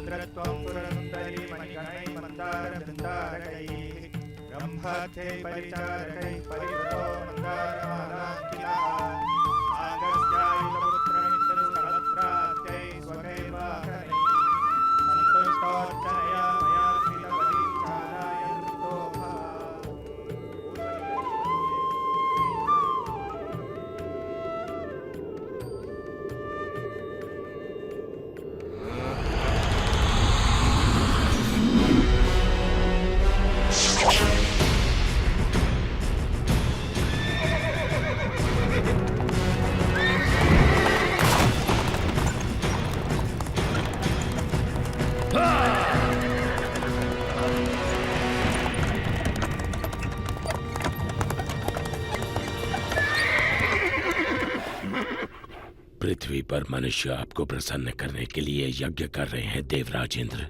इंद्रत्वं सुरसुन्दरी मणिगणैः मन्दारवृन्दारकैः ब्रह्मर्षै परिचारकैः परिवृतो मन्दारमालाङ्कितः आगस्त्यायुधपुत्रमित्रसहस्रास्यै स्वकैर्वाहनैः सन्तुष्टोऽर्चनया मया श्रितपरिचाराय कृतोऽभः। पृथ्वी पर मनुष्य आपको प्रसन्न करने के लिए यज्ञ कर रहे हैं देवराज इंद्र।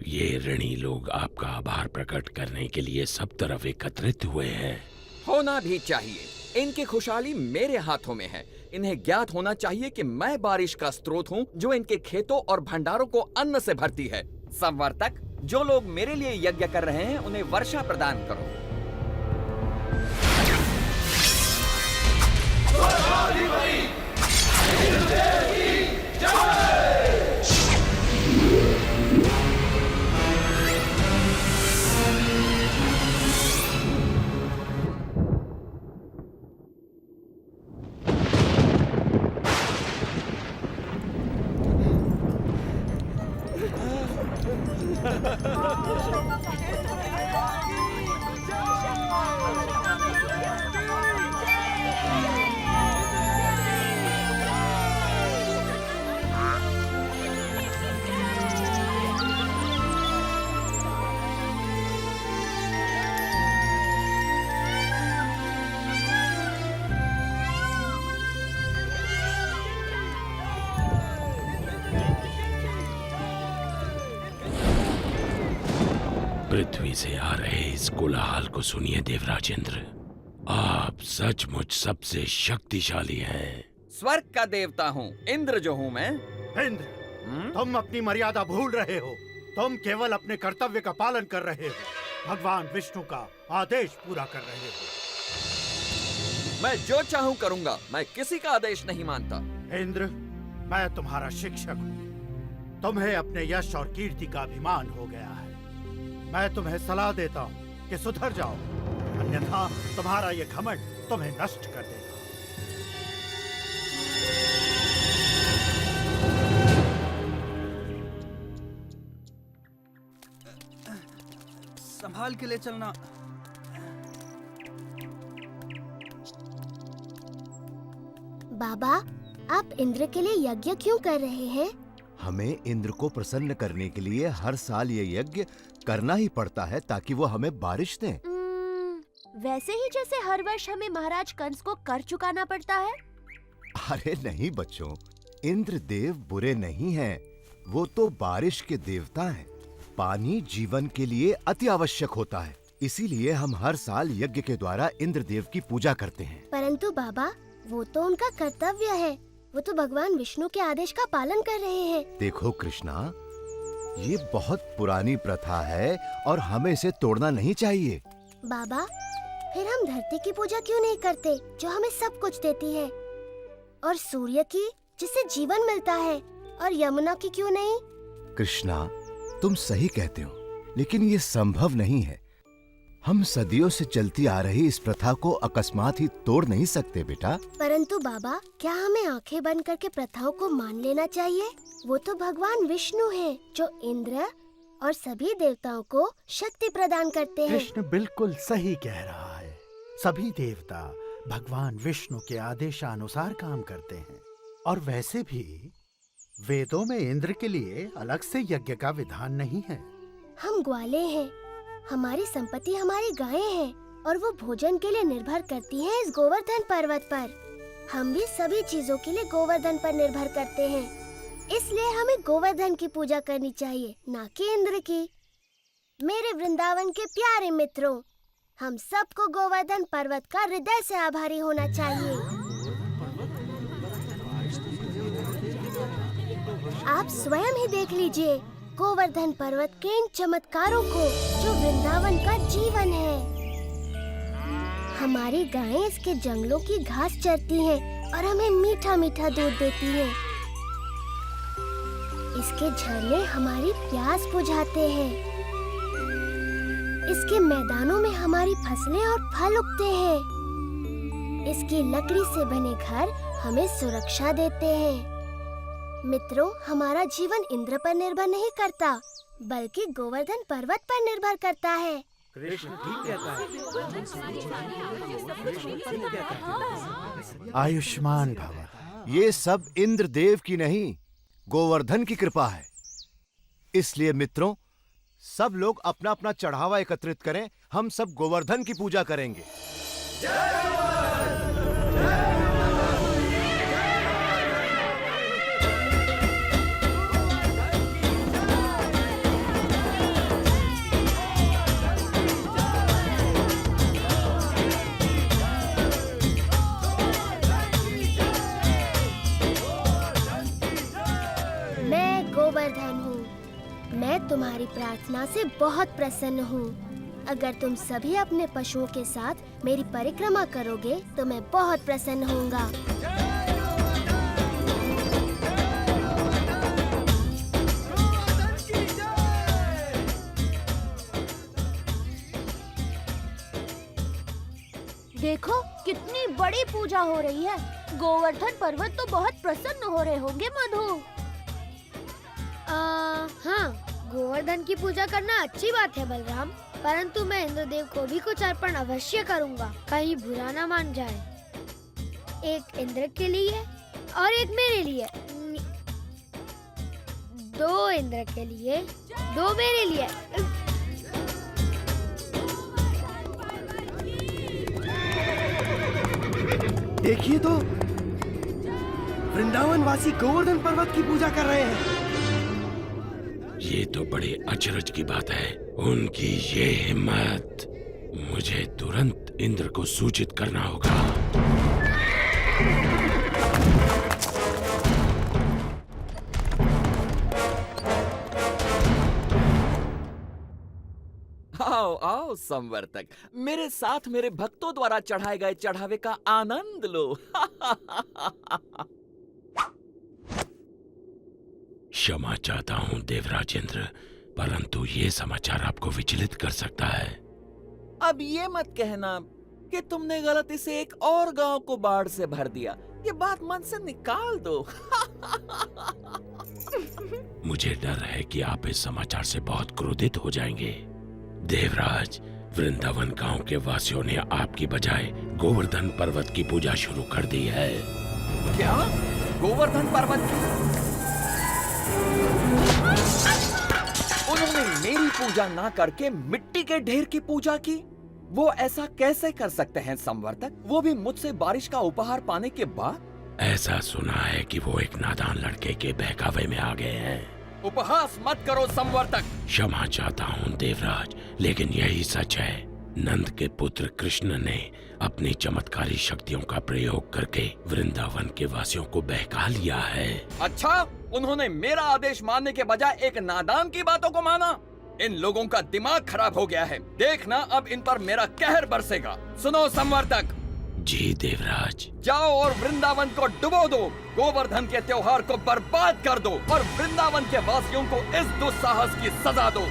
ये ऋणी लोग आपका आभार प्रकट करने के लिए सब तरफ एकत्रित हुए हैं। होना भी चाहिए। इनकी खुशहाली मेरे हाथों में है। इन्हें ज्ञात होना चाहिए कि मैं बारिश का स्रोत हूँ जो इनके खेतों और भंडारों को अन्न से भरती है। संवर्तक, जो लोग मेरे लिए यज्ञ कर रहे हैं उन्हें वर्षा प्रदान करो। पृथ्वी से आ रहे इस कोलाहल को सुनिए देवराज इंद्र। आप सचमुच सबसे शक्तिशाली हैं। स्वर्ग का देवता हूँ, इंद्र जो हूँ मैं। इंद्र, तुम अपनी मर्यादा भूल रहे हो। तुम केवल अपने कर्तव्य का पालन कर रहे हो, भगवान विष्णु का आदेश पूरा कर रहे हो। मैं जो चाहूँ करूँगा, मैं किसी का आदेश नहीं मानता। इंद्र, मैं तुम्हारा शिक्षक हूँ। तुम्हें अपने यश और कीर्ति का अभिमान हो गया है। मैं तुम्हें सलाह देता हूँ कि सुधर जाओ, अन्यथा तुम्हारा ये घमंड तुम्हें नष्ट कर देगा। संभाल के ले चलना। बाबा, आप इंद्र के लिए यज्ञ क्यों कर रहे हैं? हमें इंद्र को प्रसन्न करने के लिए हर साल ये यज्ञ करना ही पड़ता है ताकि वो हमें बारिश दें। वैसे ही जैसे हर वर्ष हमें महाराज कंस को कर चुकाना पड़ता है। अरे नहीं बच्चों, इंद्र देव बुरे नहीं हैं। वो तो बारिश के देवता हैं। पानी जीवन के लिए अति आवश्यक होता है, इसीलिए हम हर साल यज्ञ के द्वारा इंद्र देव की पूजा करते हैं। परंतु बाबा, वो तो उनका कर्तव्य है। वो तो भगवान विष्णु के आदेश का पालन कर रहे हैं। देखो कृष्णा, ये बहुत पुरानी प्रथा है और हमें इसे तोड़ना नहीं चाहिए। बाबा, फिर हम धरती की पूजा क्यों नहीं करते जो हमें सब कुछ देती है, और सूर्य की जिससे जीवन मिलता है, और यमुना की क्यों नहीं? कृष्णा, तुम सही कहते हो, लेकिन ये संभव नहीं है। हम सदियों से चलती आ रही इस प्रथा को अकस्मात ही तोड़ नहीं सकते बेटा। परंतु बाबा, क्या हमें आंखें बंद करके प्रथाओं को मान लेना चाहिए? वो तो भगवान विष्णु हैं, जो इंद्र और सभी देवताओं को शक्ति प्रदान करते हैं। कृष्ण बिल्कुल सही कह रहा है। सभी देवता भगवान विष्णु के आदेशानुसार काम करते हैं। और वैसे भी वेदों में इंद्र के लिए अलग से यज्ञ का विधान नहीं है। हम ग्वाले हैं, हमारी संपत्ति हमारी गायें हैं, और वो भोजन के लिए निर्भर करती हैं इस गोवर्धन पर्वत पर। हम भी सभी चीजों के लिए गोवर्धन पर निर्भर करते हैं, इसलिए हमें गोवर्धन की पूजा करनी चाहिए, ना कि इंद्र की। मेरे वृंदावन के प्यारे मित्रों, हम सबको गोवर्धन पर्वत का हृदय से आभारी होना चाहिए। आप स्वयं ही देख लीजिए, गोवर्धन पर्वत के इन चमत्कारों को जो वृंदावन का जीवन है। हमारी गायें इसके जंगलों की घास चरती हैं और हमें मीठा मीठा दूध देती हैं। इसके झरने हमारी प्यास बुझाते हैं। इसके मैदानों में हमारी फसलें और फल उगते हैं। इसकी लकड़ी से बने घर हमें सुरक्षा देते हैं। मित्रों, हमारा जीवन इंद्र पर निर्भर नहीं करता, बल्कि गोवर्धन पर्वत पर निर्भर करता है। कृष्ण ठीक कहता है। आयुष्मान भव। ये सब इंद्रदेव की नहीं, गोवर्धन की कृपा है। इसलिए मित्रों, सब लोग अपना अपना चढ़ावा एकत्रित करें। हम सब गोवर्धन की पूजा करेंगे। मैं गोवर्धन हूँ। मैं तुम्हारी प्रार्थना से बहुत प्रसन्न हूँ। अगर तुम सभी अपने पशुओं के साथ मेरी परिक्रमा करोगे तो मैं बहुत प्रसन्न होऊंगा। देखो कितनी बड़ी पूजा हो रही है। गोवर्धन पर्वत तो बहुत प्रसन्न हो रहे होंगे मधु। हाँ, गोवर्धन की पूजा करना अच्छी बात है बलराम, परंतु मैं इंद्रदेव को भी कुछ अर्पण अवश्य करूँगा, कहीं बुरा ना मान जाए। एक इंद्र के लिए और एक मेरे लिए। 2 इंद्र के लिए, 2 मेरे लिए। देखिए तो, वृंदावन वासी गोवर्धन पर्वत की पूजा कर रहे हैं। ये तो बड़े अचरज की बात है। उनकी ये हिम्मत! मुझे तुरंत इंद्र को सूचित करना होगा। आओ आओ संवर्तक, मेरे साथ मेरे भक्तों द्वारा चढ़ाए गए चढ़ावे का आनंद लो। क्षमा चाहता हूँ देवराजेंद्र, परंतु ये समाचार आपको विचलित कर सकता है। अब ये मत कहना कि तुमने गलती से एक और गांव को बाढ़ से भर दिया। ये बात मन से निकाल दो। मुझे डर है कि आप इस समाचार से बहुत क्रोधित हो जाएंगे। देवराज, वृंदावन गांव के वासियों ने आपकी बजाय गोवर्धन पर्वत की पूजा शुरू कर दी है। क्या? गोवर्धन पर्वत की? उन्होंने मेरी पूजा ना करके मिट्टी के ढेर की पूजा की। वो ऐसा कैसे कर सकते हैं संवर्तक, वो भी मुझसे बारिश का उपहार पाने के बाद? ऐसा सुना है कि वो एक नादान लड़के के बहकावे में आ गए हैं। उपहास मत करो संवर्तक। क्षमा चाहता हूँ देवराज, लेकिन यही सच है। नंद के पुत्र कृष्ण ने अपनी चमत्कारी शक्तियों का प्रयोग करके वृंदावन के वासियों को बहका लिया है। अच्छा, उन्होंने मेरा आदेश मानने के बजाय एक नादान की बातों को माना। इन लोगों का दिमाग खराब हो गया है। देखना अब इन पर मेरा कहर बरसेगा। सुनो संवर्तक। जी देवराज। जाओ और वृंदावन को डुबो दो, गोवर्धन के त्योहार को बर्बाद कर दो और वृंदावन के वासियों को इस दुस्साहस की सजा दो।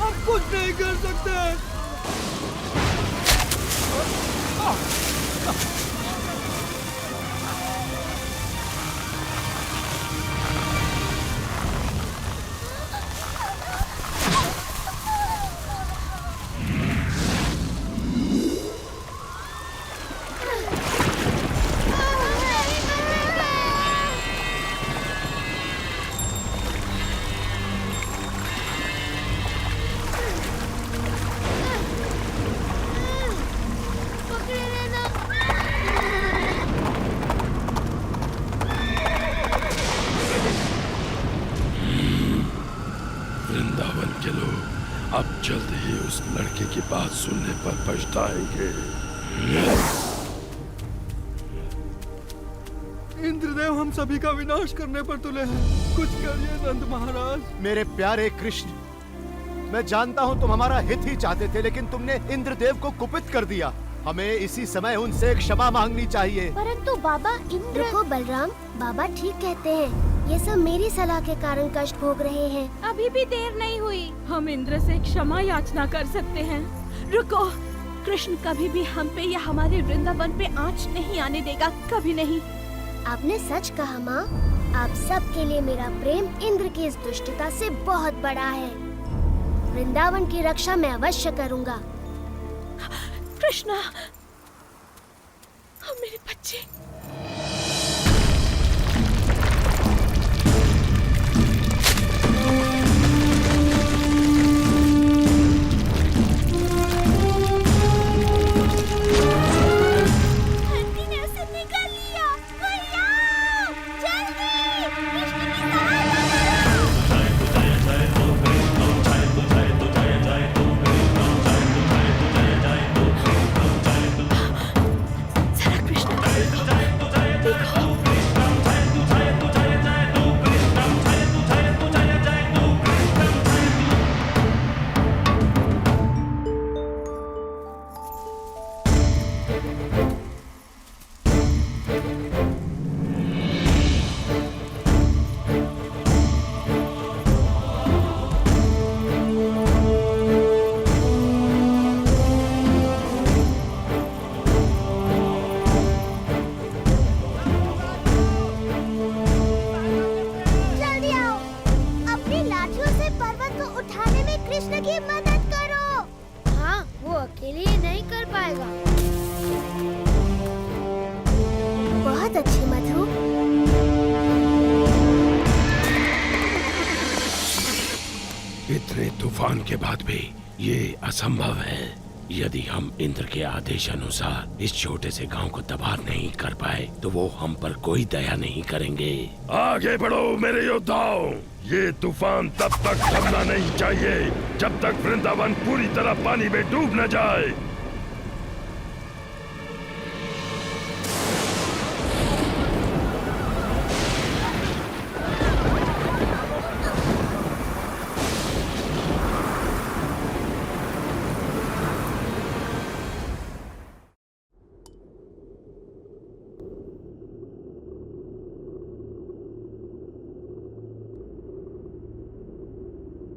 हम कुछ नहीं कर सकते। वृंदावन के लोग अब जल्द ही उस लड़के की बात सुनने पर पछताएंगे। इंद्रदेव हम सभी का विनाश करने पर तुले हैं। कुछ करिए नंद महाराज। मेरे प्यारे कृष्ण, मैं जानता हूँ तुम हमारा हित ही चाहते थे, लेकिन तुमने इंद्रदेव को कुपित कर दिया। हमें इसी समय उनसे क्षमा मांगनी चाहिए। परंतु बाबा इंद्र। रुको बलराम, बाबा ठीक कहते हैं। ये सब मेरी सलाह के कारण कष्ट भोग रहे हैं। अभी भी देर नहीं हुई। हम इंद्र से क्षमा याचना कर सकते हैं। रुको, कृष्ण कभी भी हम पे या हमारे वृंदावन पे आँच नहीं आने देगा, कभी नहीं। आपने सच कहा माँ। आप सब के लिए मेरा प्रेम इंद्र की इस दुष्टता से बहुत बड़ा है। वृंदावन की रक्षा मैं अवश्य करूँगा। कृष्णा, मेरे बच्चे। इतने तूफान के बाद भी ये असंभव है। यदि हम इंद्र के आदेश अनुसार इस छोटे से गांव को तबाह नहीं कर पाए तो वो हम पर कोई दया नहीं करेंगे। आगे बढ़ो मेरे योद्धाओं, ये तूफान तब तक थमना नहीं चाहिए जब तक वृंदावन पूरी तरह पानी में डूब न जाए।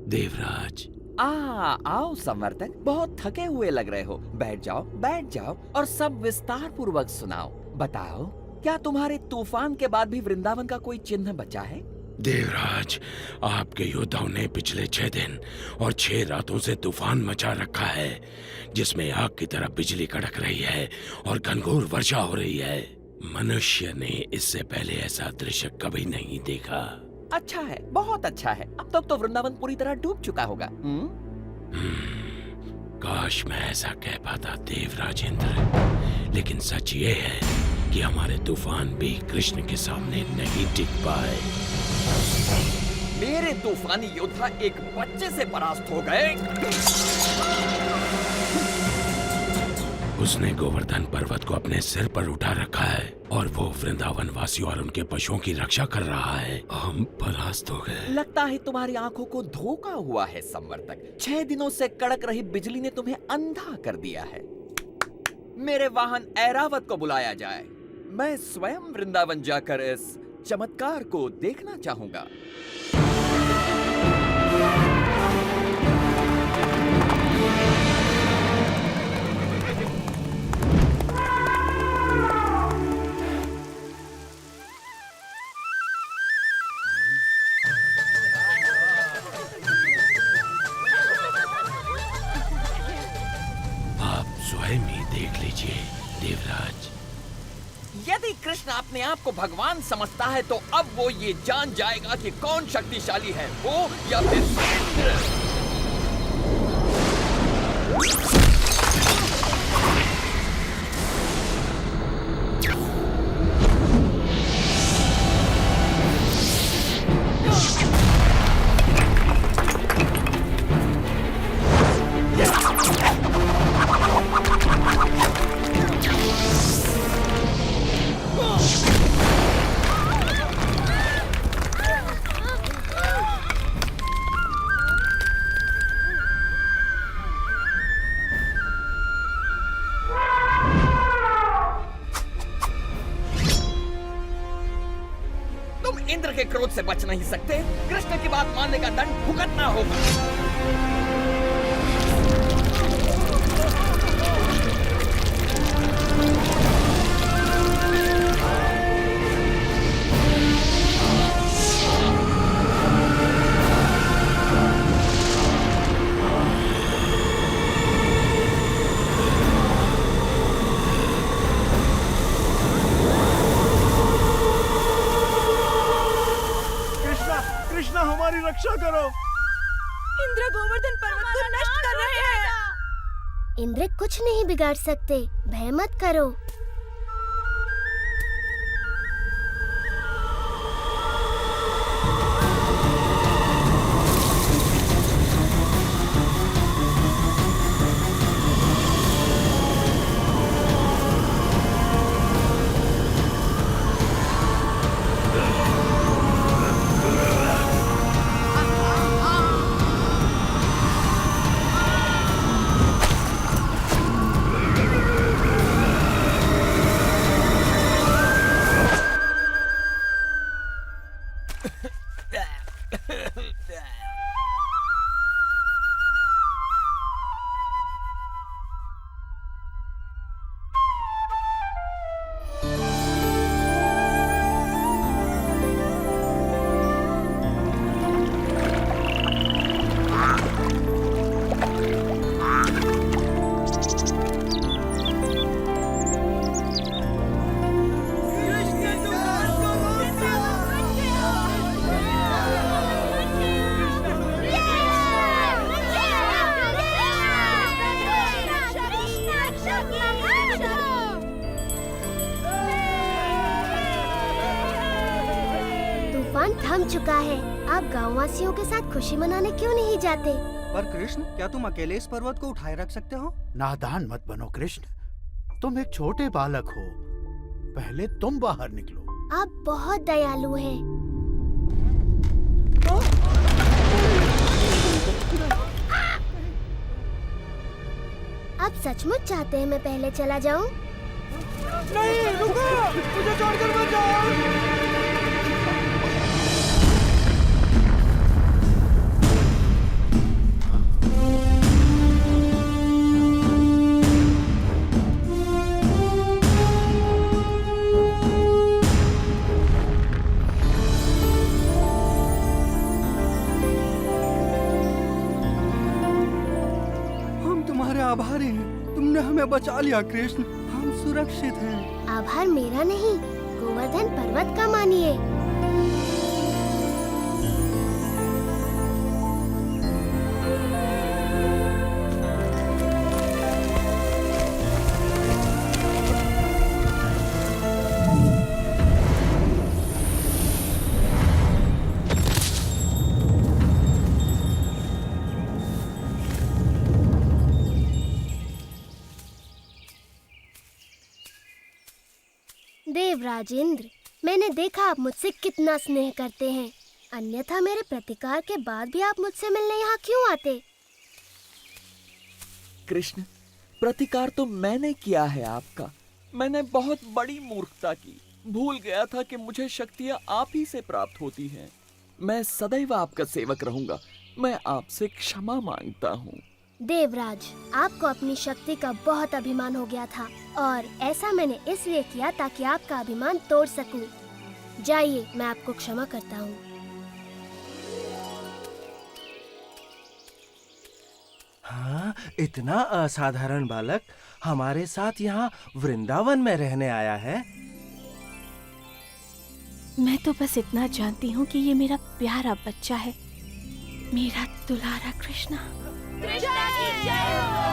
देवराज, आओ संवर्तक, बहुत थके हुए लग रहे हो। बैठ जाओ और सब विस्तार पूर्वक सुनाओ। बताओ, क्या तुम्हारे तूफान के बाद भी वृंदावन का कोई चिन्ह बचा है? देवराज, आपके योद्धाओं ने पिछले 6 दिन और 6 रातों से तूफान मचा रखा है, जिसमें आग की तरह बिजली कड़क रही है और घनघोर वर्षा हो रही है। मनुष्य ने इससे पहले ऐसा दृश्य कभी नहीं देखा। अच्छा है, बहुत अच्छा है। अब तक तो वृंदावन पूरी तरह डूब चुका होगा। काश मैं ऐसा कह पाता देवराज इंद्र, लेकिन सच ये है कि हमारे तूफान भी कृष्ण के सामने नहीं टिक पाए। मेरे तूफानी योद्धा एक बच्चे से परास्त हो गए। उसने गोवर्धन पर्वत को अपने सिर पर उठा रखा है और वो वृंदावन वासियों और उनके पशुओं की रक्षा कर रहा है। हम परास्त हो गए। लगता है तुम्हारी आंखों को धोखा हुआ है संवर्तक। 6 दिनों से कड़क रही बिजली ने तुम्हें अंधा कर दिया है। मेरे वाहन ऐरावत को बुलाया जाए। मैं स्वयं वृंदावन जाकर इस चमत्कार को देखना चाहूंगा। देख लीजिए देवराज। यदि कृष्ण अपने आप को भगवान समझता है तो अब वो ये जान जाएगा कि कौन शक्तिशाली है, वो या फिर इंद्र। इंद्र के क्रोध से बच नहीं सकते। कृष्ण की बात मानने का दंड भुगतना होगा। कृष्णा हमारी रक्षा करो। इंद्र गोवर्धन पर्वत को नष्ट कर रहे हैं। इंद्र कुछ नहीं बिगाड़ सकते, भय मत करो। थम चुका है। आप गांववासियों के साथ खुशी मनाने क्यों नहीं जाते? पर कृष्ण, क्या तुम अकेले इस पर्वत को उठाए रख सकते हो? नादान मत बनो कृष्ण, तुम एक छोटे बालक हो। पहले तुम बाहर निकलो। आप बहुत दयालु हैं। आप सचमुच चाहते हैं मैं पहले चला जाऊं? नहीं, रुको! मुझे छोड़कर मत जाओ! आभारी हैं, तुमने हमें बचा लिया कृष्ण, हम सुरक्षित हैं। आभार मेरा नहीं, गोवर्धन पर्वत का मानिए। देवराज इंद्र, मैंने देखा आप मुझसे कितना स्नेह करते हैं। अन्यथा मेरे प्रतिकार के बाद भी आप मुझसे मिलने यहाँ क्यों आते? कृष्ण, प्रतिकार तो मैंने किया है आपका। मैंने बहुत बड़ी मूर्खता की। भूल गया था कि मुझे शक्तियाँ आप ही से प्राप्त होती हैं। मैं सदैव आपका सेवक रहूंगा। मैं आपसे क्षमा मांगता हूँ। देवराज, आपको अपनी शक्ति का बहुत अभिमान हो गया था और ऐसा मैंने इसलिए किया ताकि आपका अभिमान तोड़ सकूं। जाइए, मैं आपको क्षमा करता हूँ। हाँ, इतना असाधारण बालक हमारे साथ यहाँ वृंदावन में रहने आया है। मैं तो बस इतना जानती हूँ कि ये मेरा प्यारा बच्चा है, मेरा दुलारा कृष्णा। कृष्णा की जय हो।